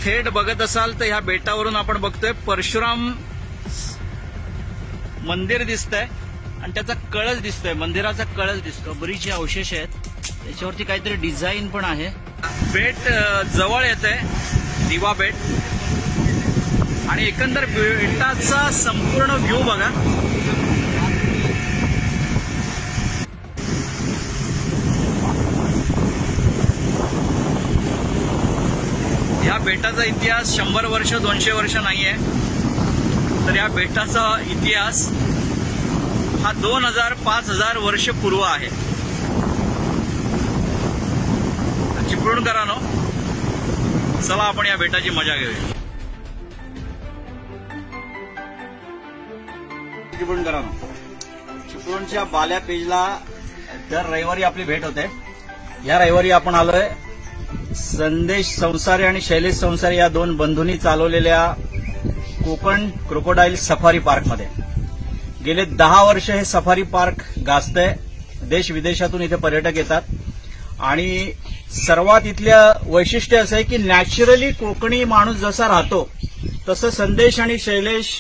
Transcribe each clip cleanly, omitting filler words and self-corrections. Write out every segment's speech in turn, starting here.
थेट बघत असाल तर ह्या बेटावरून आपण बघतोय परशुराम मंदिर दिसतंय आणि त्याचा कळस दिसतोय, मंदिराचा कळस दिसतो. बरीचशी अवशेष आहेत, त्याच्यावरती काहीतरी डिझाईन पण आहे. बेट जवळ येतंय, दिवा बेट, आणि एकंदर बेटाचा संपूर्ण व्ह्यू बघा. या बेटाचा इतिहास 100 वर्ष 200 वर्ष नाहीये, तर या बेटाचा इतिहास हा 2000-5000 वर्ष पूर्व आहे. चिपळूणकरांनो, चला आपण या बेटाची मजा घेऊया. चिपळूणकरांनो, चिपळूणच्या बाल्या पेजला दर रविवारी आपली भेट होते. या रविवारी आपण आलोय संदेश संसारे आणि शैलेश संसारे या दोन बंधूंनी चालवलेल्या कोकण क्रोकोडाईल सफारी पार्क मध्ये. गेले 10 वर्ष हे सफारी पार्क गाजतंय. देश विदेशातून इथे पर्यटक येतात आणि सर्वात इथलं वैशिष्ट्य असं आहे की नॅचरली कोकणी माणूस जसा राहतो तसं संदेश आणि शैलेश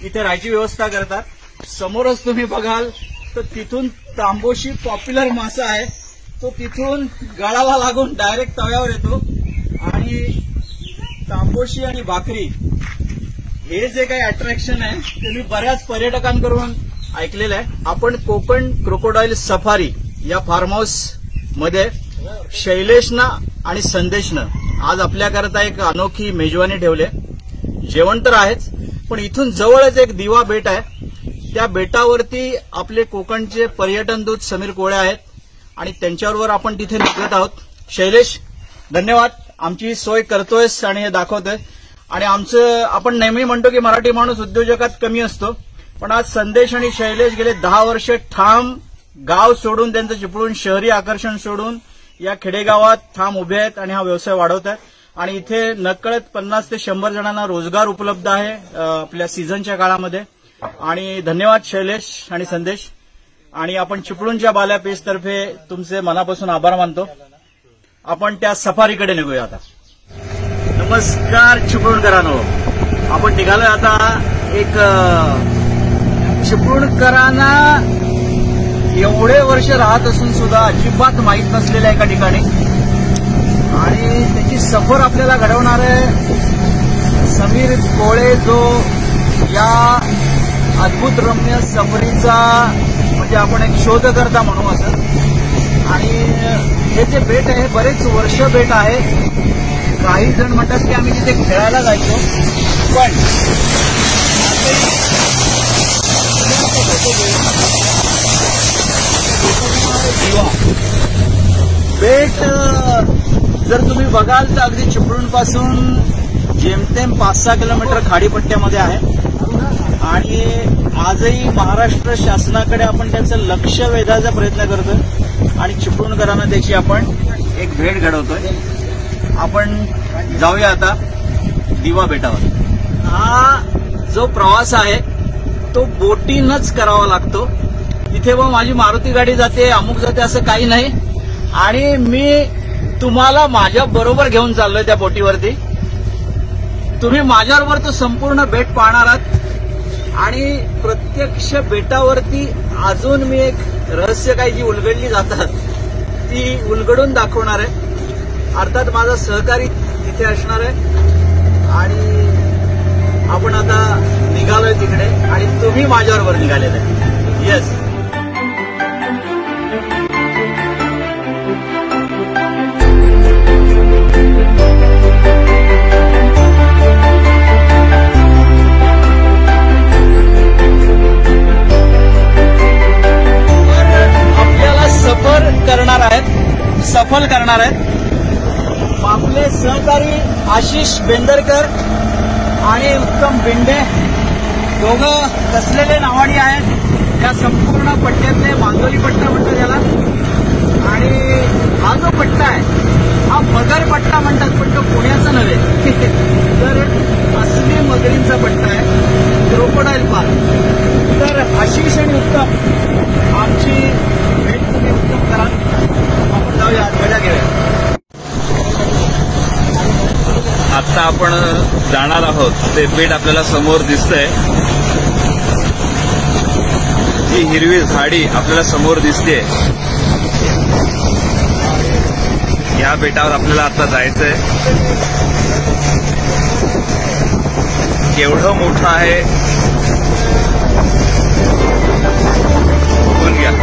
इथे राहायची व्यवस्था करतात. समोरच तुम्ही बघाल तर तिथून तांबोशी पॉप्युलर मासा आहे, तो तिथून गळाला लागून डायरेक्ट तव्यावर येतो. आणि तांबोशी आणि भाकरी हे जे काही अट्रॅक्शन आहे ते मी बऱ्याच पर्यटकांकडून ऐकलेलं आहे. आपण कोकण क्रोकोडाईल सफारी या फार्म हाऊस मध्ये शैलेशनं आणि संदेशनं आज आपल्याकरता एक अनोखी मेजवानी ठेवली. जेवण तर आहेच, पण इथून जवळच एक दिवा बेट आहे. त्या बेटावरती आपले कोकणचे पर्यटन दूत समीर कोळे आहेत आणि त्यांच्याबरोबर आपण तिथे निघत आहोत. शैलेश, धन्यवाद, आमची सोय करतोयस आणि हे दाखवतोय. आणि आमचं, आपण नेहमी म्हणतो की मराठी माणूस उद्योजकात कमी असतो, पण आज संदेश आणि शैलेश गेले 10 वर्ष ठाम गाव सोडून, त्यांचं चिपळूण शहरी आकर्षण सोडून या खेडेगावात ठाम उभे आहेत आणि हा व्यवसाय वाढवत आहेत. आणि इथे नकळत 50 ते 100 जणांना रोजगार उपलब्ध आहे आपल्या सीझनच्या काळामध्ये. आणि धन्यवाद शैलेश आणि संदेश. आणि आपण चिपळूणच्या बाल्या पेजतर्फे तुमचे मनापासून आभार मानतो. आपण त्या सफारीकडे निघूया आता. नमस्कार चिपळूणकरांनो, आपण निघालोय आता एक चिपळूणकरांना एवढे वर्ष राहत असून सुद्धा अजिबात माहीत नसलेल्या एका ठिकाणी, आणि त्याची सफर आपल्याला घडवणारे समीर कोळे, जो या अद्भुत रम्य सफरीचा म्हणजे आपण एक शोधकर्ता म्हणू असं. आणि हे जे बेट आहे बरेच वर्ष बेट आहे. काही जण म्हणतात की आम्ही तिथे खेळायला जायचो, पण बेट जर तुम्ही बघाल तर अगदी चिपळूणपासून जेमतेम 5-6 किलोमीटर खाडीपट्ट्यामध्ये आहे. आणि आजही महाराष्ट्र शासनाकडे आपण त्याचं लक्ष वेधायचा प्रयत्न करतोय आणि चिपळूणकरांना त्याची आपण एक भेट घडवतोय. आपण जाऊया आता दिवा बेटावर. हा जो प्रवास आहे तो बोटीनच करावा लागतो. इथे मग माझी मारुती गाडी जाते, अमुक जाते, असं काही नाही. आणि मी तुम्हाला माझ्या बरोबर घेऊन चाललोय त्या बोटीवरती. तुम्ही माझ्याबरोबर तो संपूर्ण बेट पाहणार आहात. आणि प्रत्यक्ष बेटावरती अजून मी एक रहस्य काही जी उलगडली जातात ती उलगडून दाखवणार आहे. अर्थात माझा सहकारी तिथे असणार आहे. आणि आपण आता निघालोय तिकडे आणि तुम्ही माझ्याबरोबर निघालेले आहे. येस, सफल करणार आहेत. आपले सहकारी आशिष बेंदरकर आणि उत्तम बेंडे दोघं कसलेले नावाडी आहेत. या संपूर्ण पट्ट्यातले मांदोली पट्टा म्हणतात याला. आणि हा जो पट्टा आहे हा मगर पट्टा म्हणतात, पण तो पुण्याचा नव्हे, तर असली मगरींचा पट्टा आहे, क्रोकोडाईल पार्क. तर आशिष आणि उत्तम, आमची भेट तुम्ही उत्तम करा. आपण जाऊया, मजा घेऊया. आता आता आपण जाणार आहोत ते बेट आपल्याला समोर दिसतंय. ही हिरवी झाडी आपल्याला समोर दिसते. या बेटावर आपल्याला आता जायचंय. केवढं मोठं आहे बघून घ्या.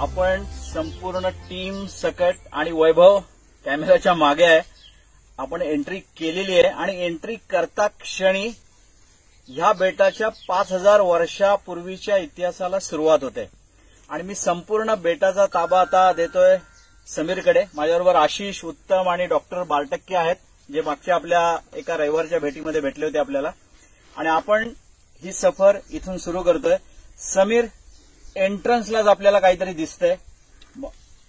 आपण संपूर्ण टीम सकट आणि वैभव कॅमेऱ्याच्या मागे आहे. आपण एंट्री केलेली आहे आणि एंट्री करता क्षणी ह्या बेटाच्या 5000 वर्षापूर्वीच्या इतिहासाला सुरुवात होते. आणि मी संपूर्ण बेटाचा ताबा आता देतोय समीरकडे. माझ्याबरोबर आशिष, उत्तम आणि डॉक्टर बालटक्के आहेत, जे मागच्या आपल्या एका रविवारच्या भेटीमध्ये भेटले होते आपल्याला. आणि आपण ही सफर इथून सुरू करतोय. समीर, एंट्रन्सलाच आपल्याला काहीतरी दिसतंय,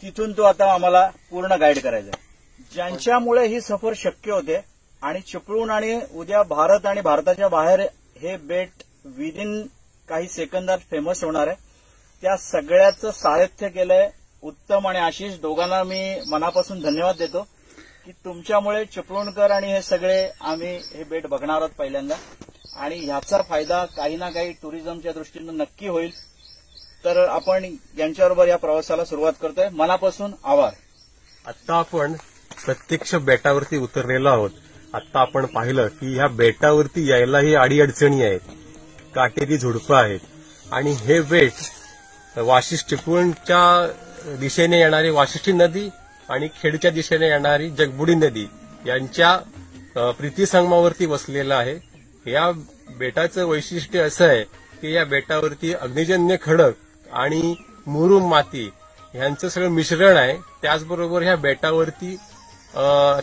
तिथून तो आता आम्हाला पूर्ण गाईड करायचा आहे. ज्यांच्यामुळे ही सफर शक्य होते आणि चिपळूण आणि उद्या भारत आणि भारताच्या बाहेर हे बेट विदिन काही सेकंदात फेमस होणार आहे, त्या सगळ्याचं साहित्य केलंय उत्तम आणि आशिष. दोघांना मी मनापासून धन्यवाद देतो की तुमच्यामुळे चिपळूणकर आणि हे सगळे आम्ही हे बेट बघणार आहोत पहिल्यांदा. आणि ह्याचा फायदा काही ना काही टुरिझमच्या दृष्टीनं नक्की होईल. तर आपण यांच्याबरोबर या प्रवासाला सुरुवात करतोय. मनापासून आभार. आता आपण प्रत्यक्ष बेटावरती उतरलेलो आहोत. आता आपण पाहिलं की ह्या बेटावरती यायलाही अडीअडचणी आहेत, काटेरी झुडपं आहेत. आणि हे बेट वाशिष्ठी चिपळूणच्या दिशेने येणारी वाशिष्ठी नदी आणि खेडच्या दिशेने येणारी जगबुडी नदी यांच्या प्रीतिसंगमावरती वसलेलं आहे. या बेटाचं वैशिष्ट्य असं आहे की या बेटावरती अग्निजन्य खडक आणि मुरुम माती ह्यांचं सगळं मिश्रण आहे. त्याचबरोबर ह्या बेटावरती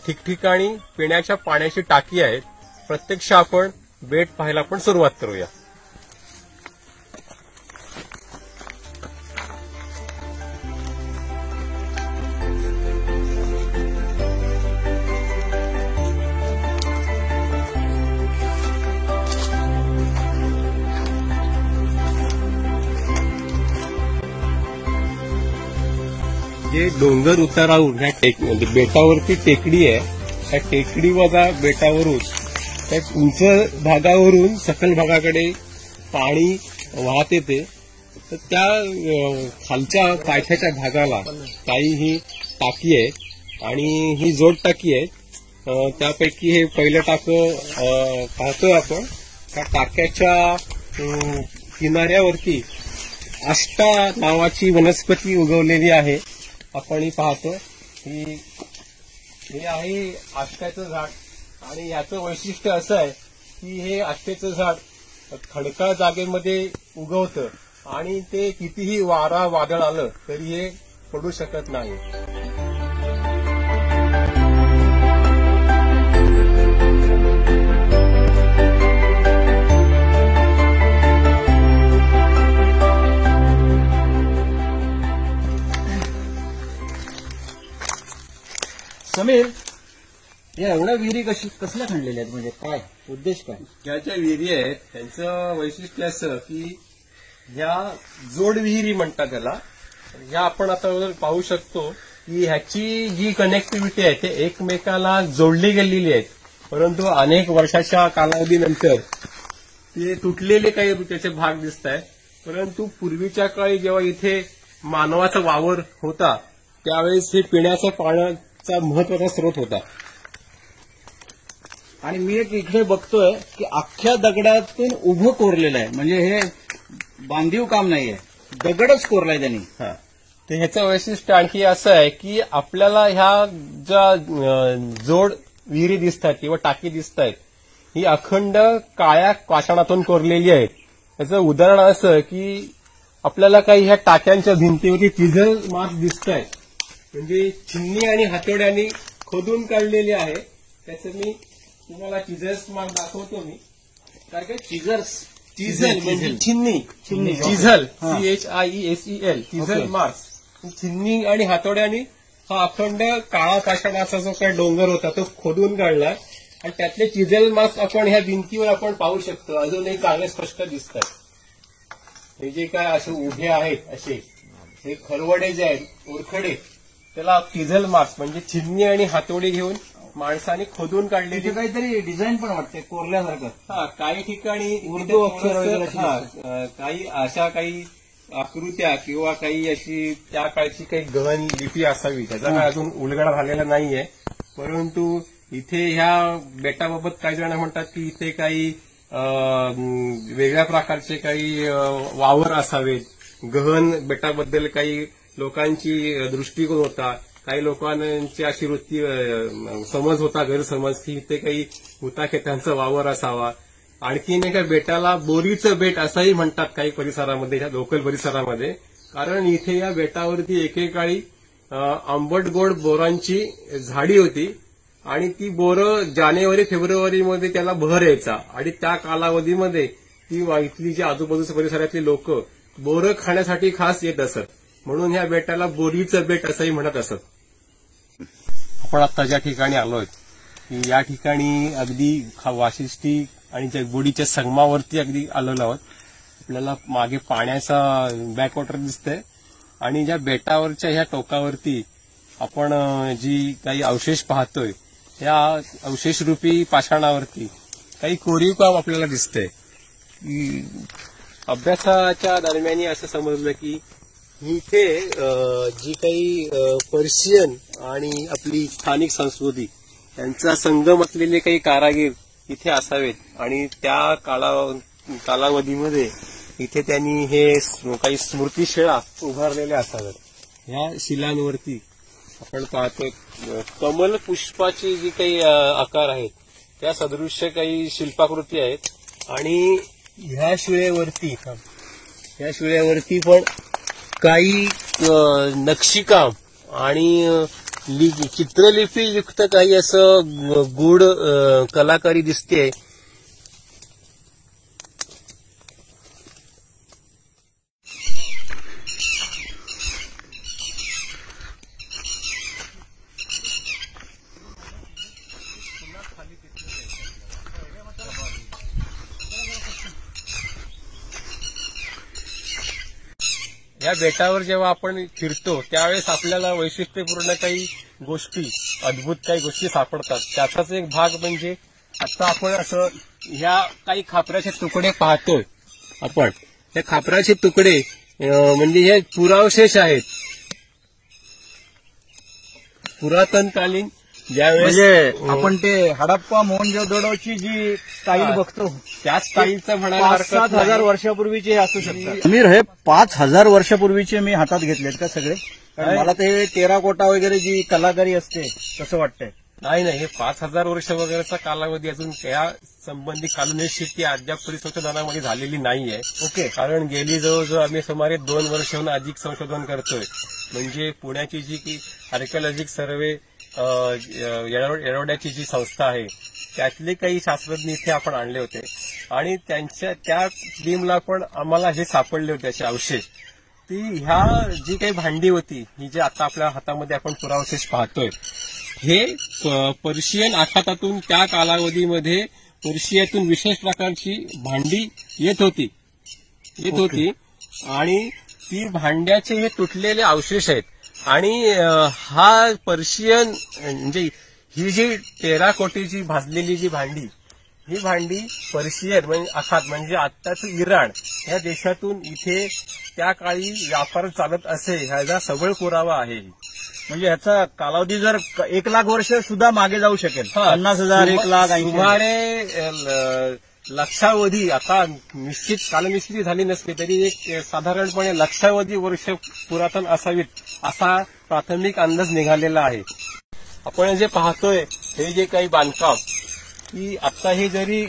ठिकठिकाणी पिण्याच्या पाण्याची टाकी आहेत. प्रत्यक्ष आपण बेट पाहायला आपण सुरुवात करूया. जे डोंगर उतारावरून ह्या बेटावरती टेकडी आहे, त्या टेकडी वजा बेटावरून त्या उंच भागावरून सखल भागाकडे पाणी वाहत येते. तर त्या खालच्या पायथ्याच्या भागाला काही ही टाकी आहे आणि ही जोड टाकी आहे. त्यापैकी हे पहिलं टाकं पाहतोय आपण. त्या टाक्याच्या किनाऱ्यावरती आष्टा नावाची वनस्पती उगवलेली आहे. आपण ही पाहतो हे आहे आष्ट्याचं झाड. आणि याचं वैशिष्ट्य असं आहे की हे आष्ट्याचं झाड खडकाळ जागेमध्ये उगवतं आणि ते कितीही वारा वादळ आलं तरी हे पडू शकत नाही. समीर, या एवढ्या विहिरी कसल्या खणलेल्या आहेत, म्हणजे काय उद्देश काय? ह्या ज्या विहिरी आहेत त्यांचं वैशिष्ट्य असं की ह्या जोड विहिरी म्हणतात त्याला. ह्या आपण आता पाहू शकतो की ह्याची जी कनेक्टिव्हिटी आहे ते एकमेकाला जोडली गेलेली आहेत. परंतु अनेक वर्षाच्या कालावधीनंतर ते तुटलेले काही त्याचे भाग दिसत आहेत. परंतु पूर्वीच्या काळी जेव्हा इथे मानवाचा वावर होता त्यावेळेस हे पिण्याच्या पाण्याचा महत्वाचा स्रोत होता. आणि मी एक इकडे बघतोय की अख्ख्या दगडातून उभं कोरलेलं आहे, म्हणजे हे बांधीव काम नाहीये, दगडच कोरलाय त्यांनी. तर ह्याचं वैशिष्ट्य आणखी असं आहे की आपल्याला ह्या ज्या जोड विहिरी दिसतात किंवा टाकी दिसत आहेत ही अखंड काळ्या पाषाणातून कोरलेली आहेत. याचं उदाहरण असं की आपल्याला काही ह्या टाक्यांच्या भिंतीवरती चिझल मार्क दिसत आहेत, म्हणजे छिन्नी आणि हातोड्यांनी खोदून काढलेले आहे त्याचं मी तुम्हाला चिझल्स मार्क दाखवतो मी. काय काय चिझर्स चिझल म्हणजे छिन्नी, छिन्नी. चिझल हा. CHIESEL chisel okay. मार्क्स. छिन्नी आणि हातोड्याने हा अखंड काळा पाषाणाचा जो काही डोंगर होता तो खोदून काढला आणि त्यातले चिझल मार्क्स आपण ह्या भिंतीवर आपण पाहू शकतो. अजूनही चांगले स्पष्ट दिसतात. हे जे काय असे उभे आहेत असे हे खरवडे जे आहेत उरखडे त्याला चिझल मार्क्स म्हणजे छिन्नी आणि हातोडी घेऊन माणसाने खोदून काढलेली. तिथे काहीतरी डिझाईन पण वाटते कोरल्यासारखं. हा, काही ठिकाणी उर्दू अक्षर वगैरे अशी काही अशा काही आकृत्या किंवा काही अशी त्या काळची काही गहन लिपी असावी त्याचा काय अजून उलगडा झालेला नाहीये. परंतु इथे ह्या बेटाबाबत काही जण म्हणतात की इथे काही वेगळ्या प्रकारचे काही वावर असावेत. गहन बेटाबद्दल काही लोकांची दृष्टिकोन होता. काही लोकांची अशी वृत्ती समज होता, गैरसमज की इथे काही हुताखेत्यांचा वावर असावा. आणखीन एका बेटाला बोरीचं बेट असंही म्हणतात काही परिसरामध्ये, ह्या लोकल परिसरामध्ये. कारण इथे या बेटावरती एकेकाळी आंबट गोड बोरांची झाडी होती आणि ती बोरं जानेवारी फेब्रुवारीमध्ये त्याला बहर यायचा आणि त्या कालावधीमध्ये ती इथली जी आजूबाजूच्या परिसरातली लोक बोरं खाण्यासाठी खास येत असत. म्हणून ह्या बेटाला बोरीचं बेट असंही म्हणत असत. आपण आता ज्या ठिकाणी आलोय या ठिकाणी अगदी वाशिष्ठी आणि जगबुडीच्या संगमावरती अगदी आलेलो आहोत. आपल्याला मागे पाण्याचा बॅकवॉटर दिसतंय आणि ज्या बेटावरच्या ह्या टोकावरती आपण जी काही अवशेष पाहतोय या अवशेषरूपी पाषाणावरती काही कोरीव काम आपल्याला दिसतंय. अभ्यासाच्या दरम्यान असं समजलं की इथे जी काही पर्शियन आणि आपली स्थानिक संस्कृती यांचा संगम असलेले काही कारागीर इथे असावेत आणि त्या कालावधीमध्ये इथे त्यांनी हे काही स्मृतिशिळा उभारलेल्या असाव्यात. ह्या शिलांवरती आपण पाहतोय कमल पुष्पाची जी काही आकार आहेत त्या सदृश्य काही शिल्पाकृती आहेत आणि ह्या शिळेवरती पण काही नक्षीकाम आणि चित्रलिपी युक्त काही असं गूढ कलाकारी दिसते. या बेटावर जेव्हा आपण फिरतो त्यावेळेस आपल्याला वैशिष्ट्यपूर्ण काही गोष्टी, अद्भुत काही गोष्टी सापडतात. त्याचाच एक भाग म्हणजे आता आपण असं ह्या काही खापराचे तुकडे पाहतोय. आपण त्या खापराचे तुकडे म्हणजे हे पुरावशेष आहेत. पुरातनकालीन ज्यावेळेस म्हणजे आपण ते हडप्पा मोहनजोदडोची जी स्टाईल बघतो त्या स्टाईलचं म्हणायला हरकत 5,000 नाही. वर्षापूर्वीचे असू शकतात. समीर, हे 5,000 वर्षापूर्वीचे मी हातात घेतलेत का सगळे? कारण मला ते टेराकोटा वगैरे जी कलाकारी असते तसं वाटतंय. नाही, हे 5,000 वर्ष वगैरेचा कालावधी अजून त्या संबंधित कालून शेती अद्याप संशोधनामध्ये झालेली नाहीये. ओके. कारण गेली जवळजवळ आम्ही सुमारे 2 वर्षाहून अधिक संशोधन करतोय. म्हणजे पुण्याची जी की आर्किओलॉजिक सर्व्हे येरवड्याची जी संस्था आहे त्यातले काही शास्त्रज्ञ इथे आपण आणले होते आणि त्या टीमला पण आम्हाला जे सापडले होते असे अवशेष, ती ह्या जी काही भांडी होती ही जी आता आपल्या हातामध्ये आपण पुरावशेष पाहतोय हे पर्शियन आखातातून त्या कालावधीमध्ये पर्शियातून विशेष प्रकारची भांडी येत होती आणि ती भांड्याचे हे तुटलेले अवशेष आहेत. आणि हा पर्शियन म्हणजे ही जी टेराकोटीची भाजलेली जी भांडी, ही भांडी पर्शियन म्हणजे आखात म्हणजे आत्ताचं इराण या देशातून इथे त्या काळी व्यापार चालत असे ह्याचा सबळ पुरावा आहे. म्हणजे याचा कालावधी जर 1,00,000 वर्ष सुद्धा मागे जाऊ शकेल. 50,000, 1,00,000 सुमारे लक्षावधी, आता निश्चित कालनिश्चिती झाली नसली तरी एक साधारणपणे लक्षावधी वर्ष पुरातन असावीत असा प्राथमिक अंदाज निघालेला आहे. आपण जे पाहतोय हे जे काही बांधकाम की आता हे जरी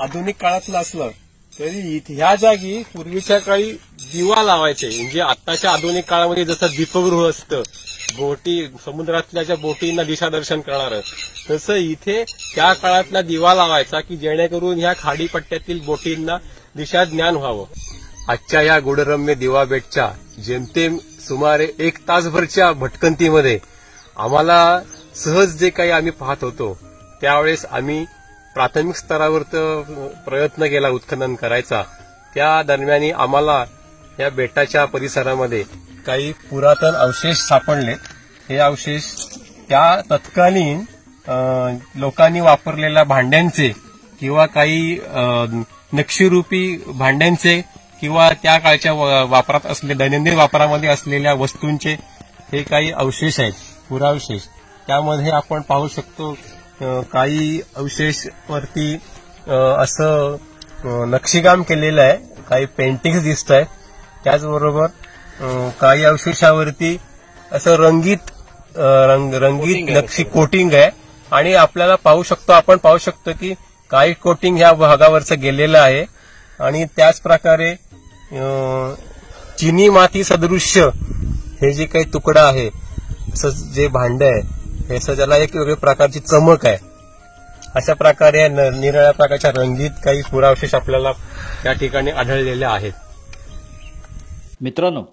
आधुनिक काळातलं असलं तरी ह्या जागी पूर्वीच्या काळी दिवा लावायचे. म्हणजे आत्ताच्या आधुनिक काळामध्ये जसं दीपगृह असतं समुद्रातल्या ज्या बोटींना दिशादर्शन करणारं, तसं इथे त्या काळातला दिवा लावायचा की जेणेकरून ह्या खाडीपट्ट्यातील बोटींना दिशा ज्ञान व्हावं. आजच्या या गुणरम्य दिवा बेटच्या जेमतेम सुमारे 1 तासभरच्या भटकंतीमध्ये आम्हाला सहज जे काही आम्ही पाहत होतो, त्यावेळेस आम्ही प्राथमिक स्तरावर प्रयत्न केला उत्खनन करायचा. त्या दरम्यान आम्हाला या बेटाच्या परिसरामध्ये काही पुरातन अवशेष सापडले. हे अवशेष त्या तत्कालीन लोकांनी वापरलेल्या भांड्यांचे किंवा काही नक्षीरूपी भांड्यांचे किंवा त्या काळच्या वापरात असलेल्या दैनंदिन वापरामध्ये असलेल्या वस्तूंचे हे काही अवशेष आहेत, पुरावशेष. त्यामध्ये आपण पाहू शकतो काही अवशेष वरती असं नक्षीकाम केलेलं आहे, काही पेंटिंग्स दिसत आहेत. त्याचबरोबर काही अवशेषावरती असं रंगीत नक्षी कोटिंग आहे आणि आपल्याला आपण पाहू शकतो की काही कोटिंग ह्या भागावरचं गेलेलं आहे. आणि त्याच प्रकारे चिनी माती सदृश्य हे जे काही तुकडा आहे, असं जे भांड आहे, हे असं त्याला एक वेगळ्या प्रकारची चमक आहे. अशा प्रकारे निराळ्या प्रकारच्या रंगीत काही पुरावशेष आपल्याला या ठिकाणी आढळलेले आहेत. मित्रांनो,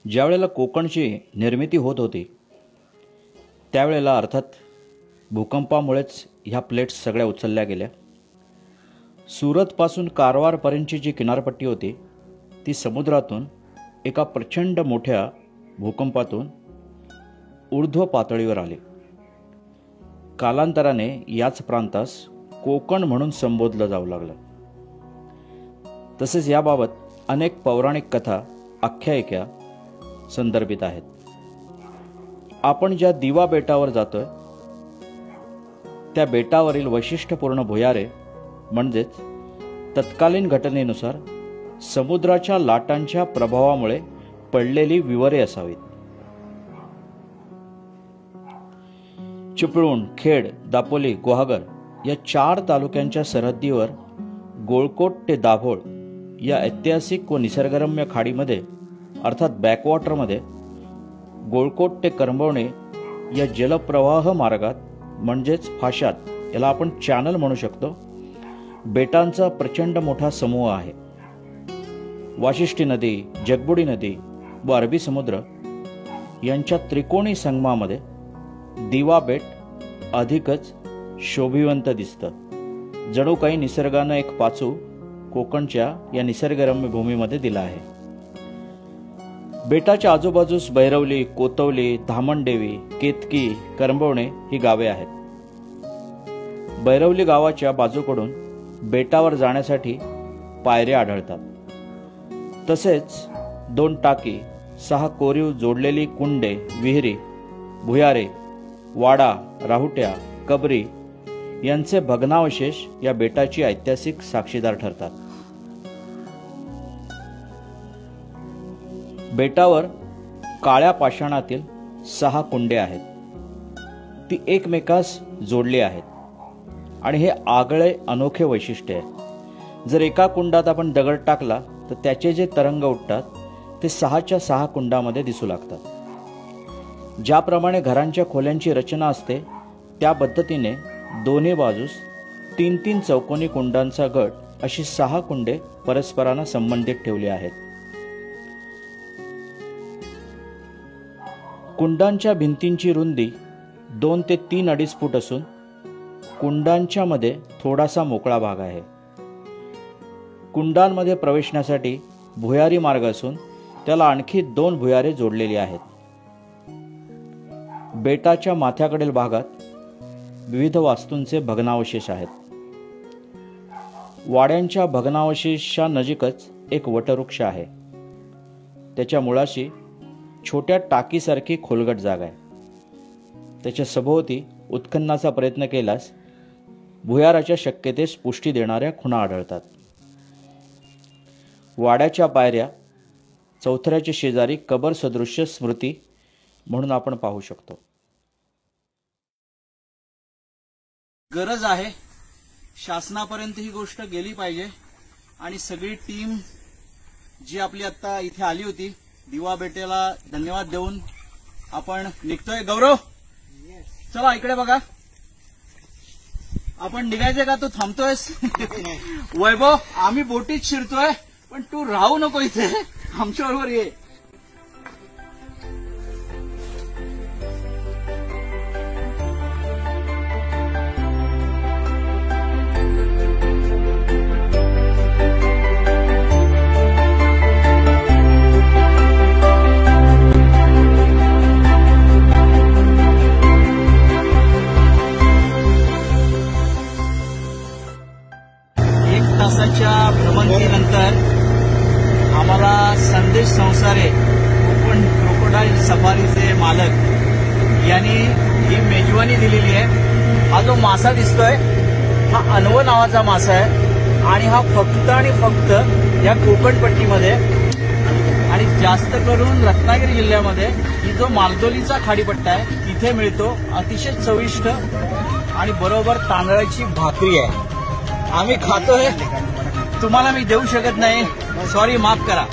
ज्यावेळेला कोकणची निर्मिती होत होती त्यावेळेला अर्थात भूकंपामुळेच ह्या प्लेट्स सगळ्या उचलल्या गेल्या. सुरतपासून कारवारपर्यंतची जी किनारपट्टी होती ती समुद्रातून एका प्रचंड मोठ्या भूकंपातून ऊर्ध्व पातळीवर आली. कालांतराने याच प्रांतास कोकण म्हणून संबोधलं जाऊ लागलं. तसेच याबाबत अनेक पौराणिक कथा, आख्यायिका संदर्भित आहेत. आपण ज्या दिवा बेटावर जातोय त्या बेटावरील वैशिष्ट्यपूर्ण भुयारे म्हणजेच तत्कालीन घटनेनुसार समुद्राच्या लाटांच्या प्रभावामुळे पडलेली विवरे असावीत. चिपळूण, खेड, दापोली, गुहागर या 4 तालुक्यांच्या सरहद्दीवर गोळकोट ते दाभोळ या ऐतिहासिक व निसर्गरम्य खाडीमध्ये अर्थात बॅकवॉटरमध्ये गोळकोट ते करंबवणे या जलप्रवाह मार्गात म्हणजेच फाशात, याला आपण चॅनल म्हणू शकतो, बेटांचा प्रचंड मोठा समूह आहे. वाशिष्ठी नदी, जगबुडी नदी व अरबी समुद्र यांच्या त्रिकोणी संगमामध्ये दिवा बेट अधिकच शोभिवंत दिसतं. जणू काही निसर्गानं एक पाचू कोकणच्या या निसर्गरम्य भूमीमध्ये दिला आहे. बेटाच्या आजूबाजूस बैरवली, कोतवली, धामणदेवी, केतकी, करंबवणे ही गावे आहेत. बैरवली गावाच्या बाजूकडून बेटावर जाण्यासाठी पायऱ्या आढळतात. तसेच 2 टाकी, 6 कोरीव जोडलेली कुंडे, विहिरी, भुयारे, वाडा, राहुट्या, कबरी यांचे भग्नावशेष या बेटाची ऐतिहासिक साक्षीदार ठरतात. बेटावर काळ्या पाषाणातील 6 कुंडे आहेत. ती एकमेकास जोडली आहेत आणि हे आगळे अनोखे वैशिष्ट्य आहे. जर एका कुंडात आपण दगड टाकला तर त्याचे जे तरंग उठतात ते 6च्या 6 कुंडामध्ये दिसू लागतात. ज्याप्रमाणे घरांच्या खोल्यांची रचना असते त्या पद्धतीने दोन्ही बाजूस 3-3 चौकोनी कुंडांचा गट अशी 6 कुंडे परस्परांना संबंधित ठेवली आहेत. कुंडांच्या भिंतींची रुंदी 2 ते 3.5 फूट असून कुंडांच्या मध्ये थोडासा मोकळा भाग आहे. कुंडांमध्ये प्रवेशण्यासाठी भुयारी मार्ग असून त्याला आणखी 2 भुयारे जोडलेली आहेत. बेटाच्या माथ्याकडील भागात विविध वास्तूंचे भग्नावशेष आहेत. वाड्यांच्या भग्नावशेषानजीकच एक वटवृक्ष आहे. त्याच्या मुळाशी छोट्या टाकीसारखी खोलगट जागा आहे. त्याच्या सभोवती उत्खननाचा प्रयत्न केल्यास भुयाराच्या शक्यतेस पुष्टी देणाऱ्या खुणा आढळतात. वाड्याच्या पायऱ्या चौथऱ्याच्या शेजारी कबर सदृश्य स्मृती म्हणून आपण पाहू शकतो. गरज आहे, शासनापर्यंत ही गोष्ट गेली पाहिजे आणि सगळी टीम जी आपली आता इथे आली होती दिवा बेटेला धन्यवाद देऊन आपण निघतोय. गौरव चला इकडे बघा. आपण निघायचंय का? तू थांबतोयस? वैभव आम्ही बोटीत शिरतोय पण तू राहू नको इथे, आमच्या बरोबर ये. तासाच्या भ्रमंतीनंतर आम्हाला संदेश संसारे कोकण क्रोकोडाईल सफारीचे मालक यांनी ही मेजवानी दिलेली आहे. हा जो मासा दिसतोय हा अनव नावाचा मासा आहे आणि हा फक्त आणि फक्त या कोकणपट्टीमध्ये आणि जास्त करून रत्नागिरी जिल्ह्यामध्ये ही जो मालदोलीचा खाडीपट्टा आहे तिथे मिळतो. अतिशय चविष्ट आणि बरोबर तांदळाची भाकरी आहे. आम्ही खातोय, तुम्हाला मी देऊ शकत नाही, सॉरी, माफ करा.